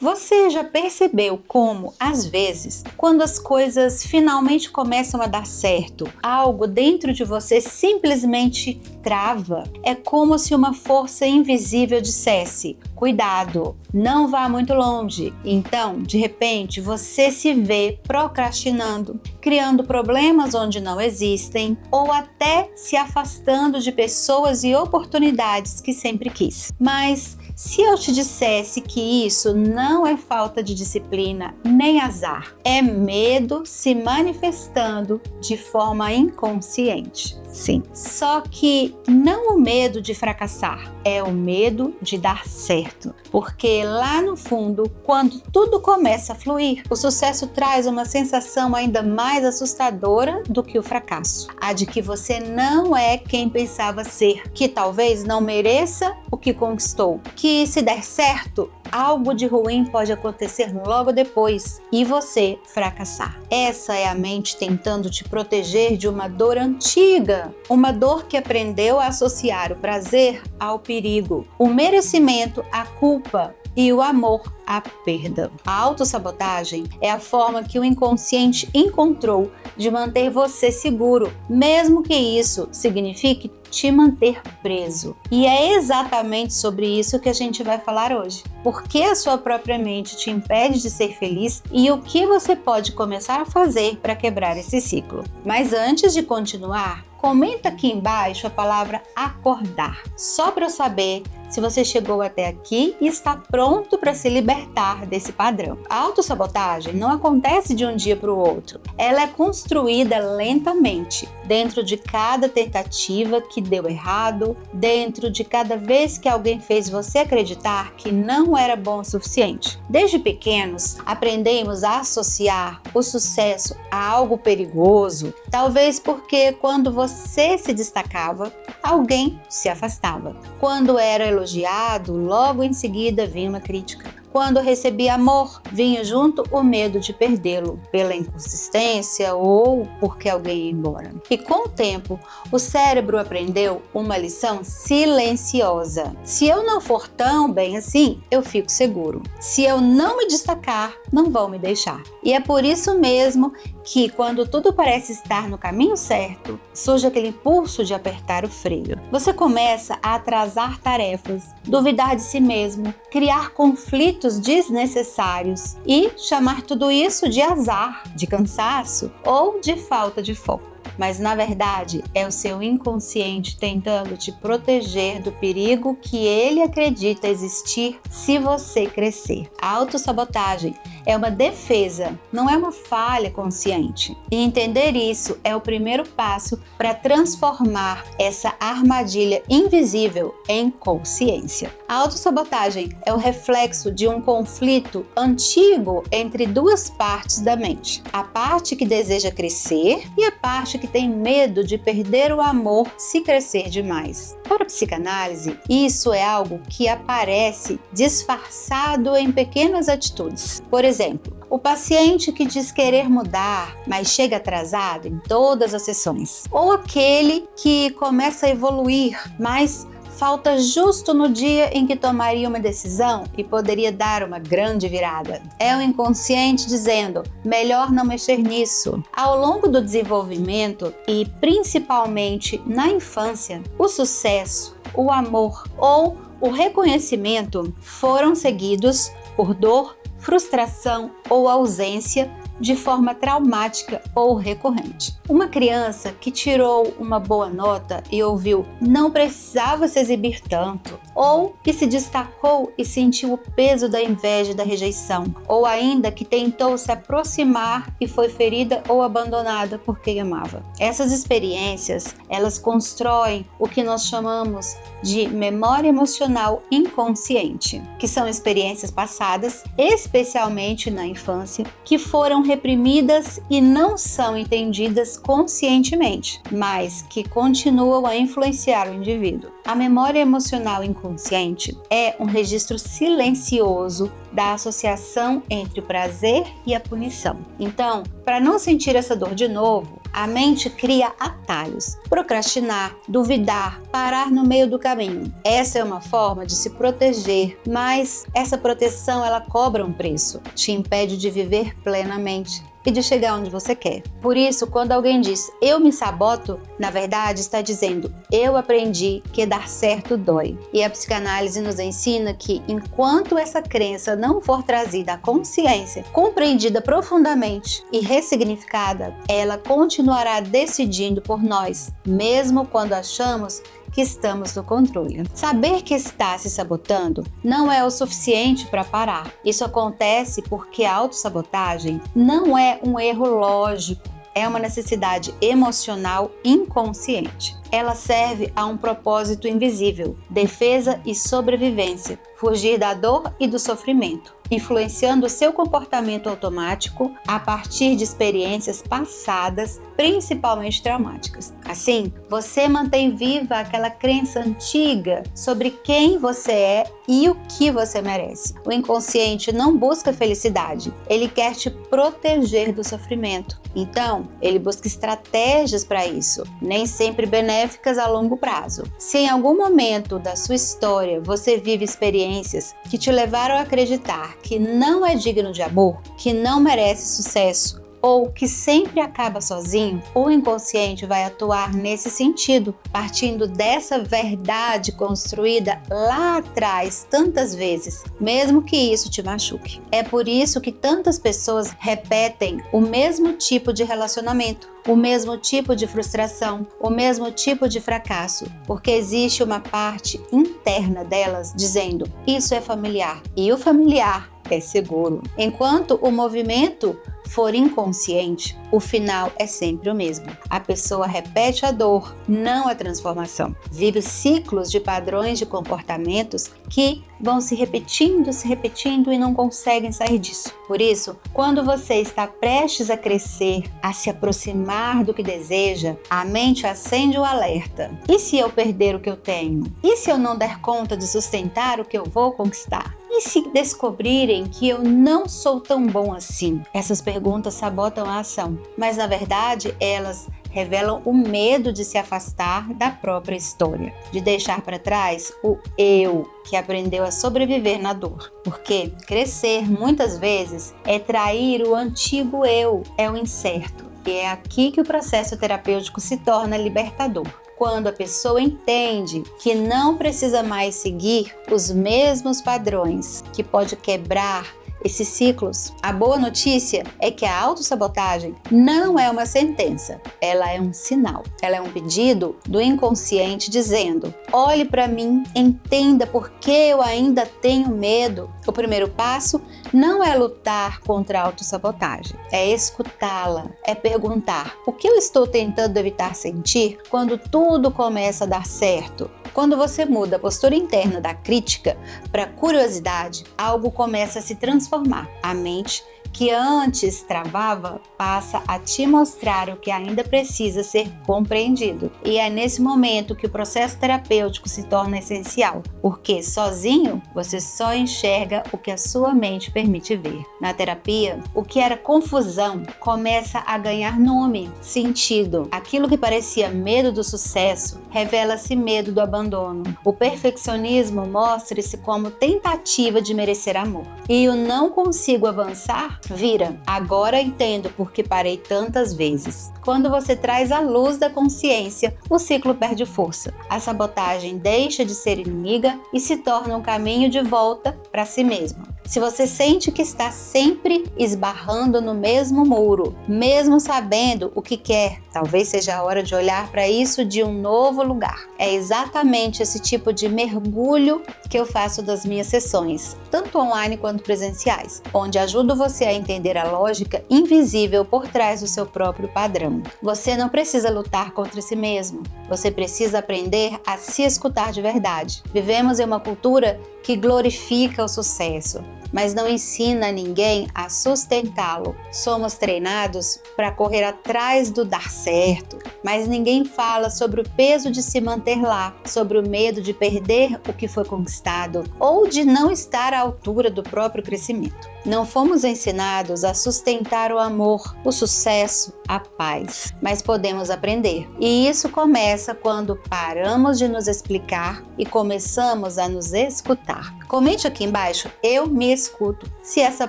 Você já percebeu como, às vezes, quando as coisas finalmente começam a dar certo, algo dentro de você simplesmente trava? É como se uma força invisível dissesse: cuidado, não vá muito longe. Então, de repente, você se vê procrastinando, criando problemas onde não existem ou até se afastando de pessoas e oportunidades que sempre quis. Mas se eu te dissesse que isso não é falta de disciplina nem azar, é medo se manifestando de forma inconsciente. Sim, só que não o medo de fracassar, é o medo de dar certo. Porque lá no fundo, quando tudo começa a fluir, o sucesso traz uma sensação ainda mais assustadora do que o fracasso. A de que você não é quem pensava ser, que talvez não mereça o que conquistou, que se der certo, algo de ruim pode acontecer logo depois e você fracassar. Essa é a mente tentando te proteger de uma dor antiga, uma dor que aprendeu a associar o prazer ao perigo, o merecimento à culpa e o amor à perda. A autossabotagem é a forma que o inconsciente encontrou de manter você seguro, mesmo que isso signifique te manter preso. E é exatamente sobre isso que a gente vai falar hoje. Por que a sua própria mente te impede de ser feliz e o que você pode começar a fazer para quebrar esse ciclo. Mas antes de continuar, comenta aqui embaixo a palavra acordar, só para eu saber se você chegou até aqui e está pronto para se libertar desse padrão. A autossabotagem não acontece de um dia para o outro. Ela é construída lentamente, dentro de cada tentativa que deu errado, dentro de cada vez que alguém fez você acreditar que não era bom o suficiente. Desde pequenos, aprendemos a associar o sucesso a algo perigoso, talvez porque quando você se destacava, alguém se afastava. Quando era elogiado, logo em seguida vinha uma crítica. Quando recebia amor, vinha junto o medo de perdê-lo pela inconsistência ou porque alguém ia embora. E com o tempo, o cérebro aprendeu uma lição silenciosa. Se eu não for tão bem assim, eu fico seguro. Se eu não me destacar, não vão me deixar. E é por isso mesmo que, quando tudo parece estar no caminho certo, surge aquele impulso de apertar o freio. Você começa a atrasar tarefas, duvidar de si mesmo, criar conflitos desnecessários e chamar tudo isso de azar, de cansaço ou de falta de foco. Mas na verdade é o seu inconsciente tentando te proteger do perigo que ele acredita existir se você crescer. A autossabotagem é uma defesa, não é uma falha consciente. E entender isso é o primeiro passo para transformar essa armadilha invisível em consciência. A autossabotagem é o reflexo de um conflito antigo entre duas partes da mente. A parte que deseja crescer e a parte que tem medo de perder o amor se crescer demais. Para a psicanálise, isso é algo que aparece disfarçado em pequenas atitudes. Por exemplo, o paciente que diz querer mudar, mas chega atrasado em todas as sessões. Ou aquele que começa a evoluir, mas falta justo no dia em que tomaria uma decisão e poderia dar uma grande virada. É o inconsciente dizendo: melhor não mexer nisso. Ao longo do desenvolvimento e principalmente na infância, o sucesso, o amor ou o reconhecimento foram seguidos por dor, frustração ou ausência de forma traumática ou recorrente. Uma criança que tirou uma boa nota e ouviu não precisava se exibir tanto, ou que se destacou e sentiu o peso da inveja e da rejeição, ou ainda que tentou se aproximar e foi ferida ou abandonada por quem amava. Essas experiências, elas constroem o que nós chamamos de memória emocional inconsciente, que são experiências passadas, especialmente na infância, que foram reprimidas e não são entendidas conscientemente, mas que continuam a influenciar o indivíduo. A memória emocional inconsciente inconsciente é um registro silencioso da associação entre o prazer e a punição. Então, para não sentir essa dor de novo, a mente cria atalhos, procrastinar, duvidar, parar no meio do caminho. Essa é uma forma de se proteger, mas essa proteção ela cobra um preço, te impede de viver plenamente e de chegar onde você quer. Por isso, quando alguém diz eu me saboto, na verdade está dizendo eu aprendi que dar certo dói. E a psicanálise nos ensina que enquanto essa crença não for trazida à consciência, compreendida profundamente e ressignificada, ela continuará decidindo por nós, mesmo quando achamos que estamos no controle. Saber que está se sabotando não é o suficiente para parar. Isso acontece porque a autossabotagem não é um erro lógico, é uma necessidade emocional inconsciente. Ela serve a um propósito invisível, defesa e sobrevivência, fugir da dor e do sofrimento, influenciando o seu comportamento automático a partir de experiências passadas, principalmente traumáticas. Assim, você mantém viva aquela crença antiga sobre quem você é e o que você merece. O inconsciente não busca felicidade, ele quer te proteger do sofrimento. Então, ele busca estratégias para isso, nem sempre benéficas a longo prazo. Se em algum momento da sua história você vive experiências que te levaram a acreditar que não é digno de amor, que não merece sucesso, ou que sempre acaba sozinho, o inconsciente vai atuar nesse sentido, partindo dessa verdade construída lá atrás tantas vezes, mesmo que isso te machuque. É por isso que tantas pessoas repetem o mesmo tipo de relacionamento, o mesmo tipo de frustração, o mesmo tipo de fracasso, porque existe uma parte interna delas dizendo isso é familiar e o familiar é seguro. Enquanto o movimento for inconsciente, o final é sempre o mesmo. A pessoa repete a dor, não a transformação. Vive ciclos de padrões de comportamentos que vão se repetindo e não conseguem sair disso. Por isso, quando você está prestes a crescer, a se aproximar do que deseja, a mente acende o alerta. E se eu perder o que eu tenho? E se eu não der conta de sustentar o que eu vou conquistar? E se descobrirem que eu não sou tão bom assim? Essas perguntas sabotam a ação, mas na verdade elas revelam o medo de se afastar da própria história, de deixar para trás o eu que aprendeu a sobreviver na dor. Porque crescer muitas vezes é trair o antigo eu, é o incerto. E é aqui que o processo terapêutico se torna libertador. Quando a pessoa entende que não precisa mais seguir os mesmos padrões, que pode quebrar esses ciclos. A boa notícia é que a autossabotagem não é uma sentença, ela é um sinal. Ela é um pedido do inconsciente dizendo: olhe para mim, entenda por que eu ainda tenho medo. O primeiro passo não é lutar contra a autossabotagem, é escutá-la, é perguntar: o que eu estou tentando evitar sentir quando tudo começa a dar certo? Quando você muda a postura interna da crítica para a curiosidade, algo começa a se transformar. A mente, que antes travava, passa a te mostrar o que ainda precisa ser compreendido. E é nesse momento que o processo terapêutico se torna essencial, porque sozinho você só enxerga o que a sua mente permite ver. Na terapia, o que era confusão começa a ganhar nome, sentido. Aquilo que parecia medo do sucesso revela-se medo do abandono. O perfeccionismo mostra-se como tentativa de merecer amor. E o não consigo avançar vira: agora entendo por que parei tantas vezes. Quando você traz a luz da consciência, o ciclo perde força. A sabotagem deixa de ser inimiga e se torna um caminho de volta para si mesma. Se você sente que está sempre esbarrando no mesmo muro, mesmo sabendo o que quer, talvez seja a hora de olhar para isso de um novo lugar. É exatamente esse tipo de mergulho que eu faço das minhas sessões, tanto online quanto presenciais, onde ajudo você a entender a lógica invisível por trás do seu próprio padrão. Você não precisa lutar contra si mesmo, você precisa aprender a se escutar de verdade. Vivemos em uma cultura que glorifica o sucesso, mas não ensina ninguém a sustentá-lo. Somos treinados para correr atrás do dar certo, mas ninguém fala sobre o peso de se manter lá, sobre o medo de perder o que foi conquistado ou de não estar à altura do próprio crescimento. Não fomos ensinados a sustentar o amor, o sucesso, a paz, mas podemos aprender. E isso começa quando paramos de nos explicar e começamos a nos escutar. Comente aqui embaixo, eu me escuto, se essa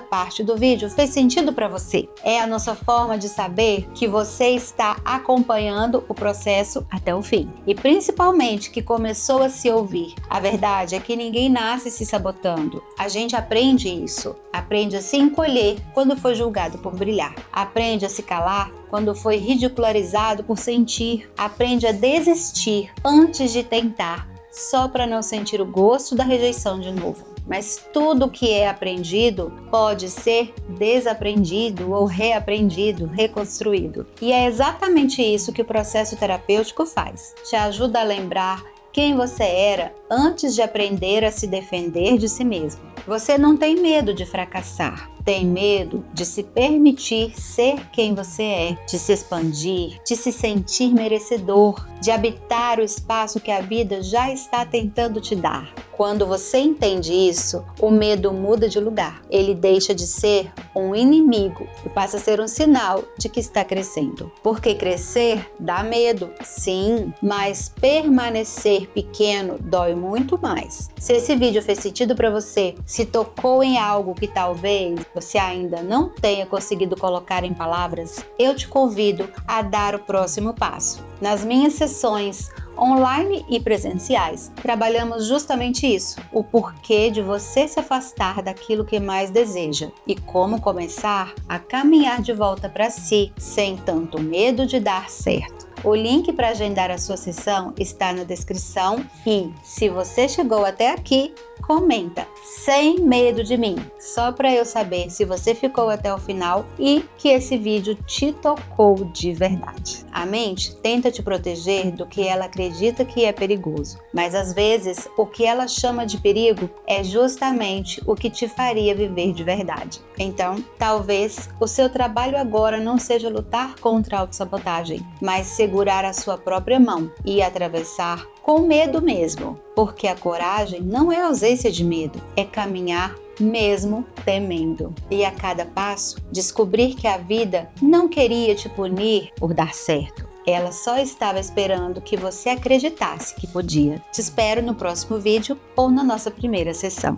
parte do vídeo fez sentido para você. É a nossa forma de saber que você está acompanhando o processo até o fim. E principalmente que começou a se ouvir. A verdade é que ninguém nasce se sabotando. A gente aprende isso. Aprende a se encolher quando foi julgado por brilhar. Aprende a se calar quando foi ridicularizado por sentir. Aprende a desistir antes de tentar, só para não sentir o gosto da rejeição de novo. Mas tudo que é aprendido pode ser desaprendido ou reaprendido, reconstruído. E é exatamente isso que o processo terapêutico faz. Te ajuda a lembrar quem você era antes de aprender a se defender de si mesmo. Você não tem medo de fracassar, tem medo de se permitir ser quem você é, de se expandir, de se sentir merecedor, de habitar o espaço que a vida já está tentando te dar. Quando você entende isso, o medo muda de lugar. Ele deixa de ser um inimigo e passa a ser um sinal de que está crescendo. Porque crescer dá medo, sim, mas permanecer pequeno dói muito mais. Se esse vídeo fez sentido para você, se tocou em algo que talvez você ainda não tenha conseguido colocar em palavras, eu te convido a dar o próximo passo. Nas minhas sessões online e presenciais, trabalhamos justamente isso, o porquê de você se afastar daquilo que mais deseja e como começar a caminhar de volta para si, sem tanto medo de dar certo. O link para agendar a sua sessão está na descrição e, se você chegou até aqui, comenta, sem medo de mim, só para eu saber se você ficou até o final e que esse vídeo te tocou de verdade. A mente tenta te proteger do que ela acredita que é perigoso, mas às vezes o que ela chama de perigo é justamente o que te faria viver de verdade. Então, talvez o seu trabalho agora não seja lutar contra a autossabotagem, mas segurar a sua própria mão e atravessar com medo mesmo, porque a coragem não é ausência de medo, é caminhar mesmo temendo. E a cada passo, descobrir que a vida não queria te punir por dar certo. Ela só estava esperando que você acreditasse que podia. Te espero no próximo vídeo ou na nossa primeira sessão.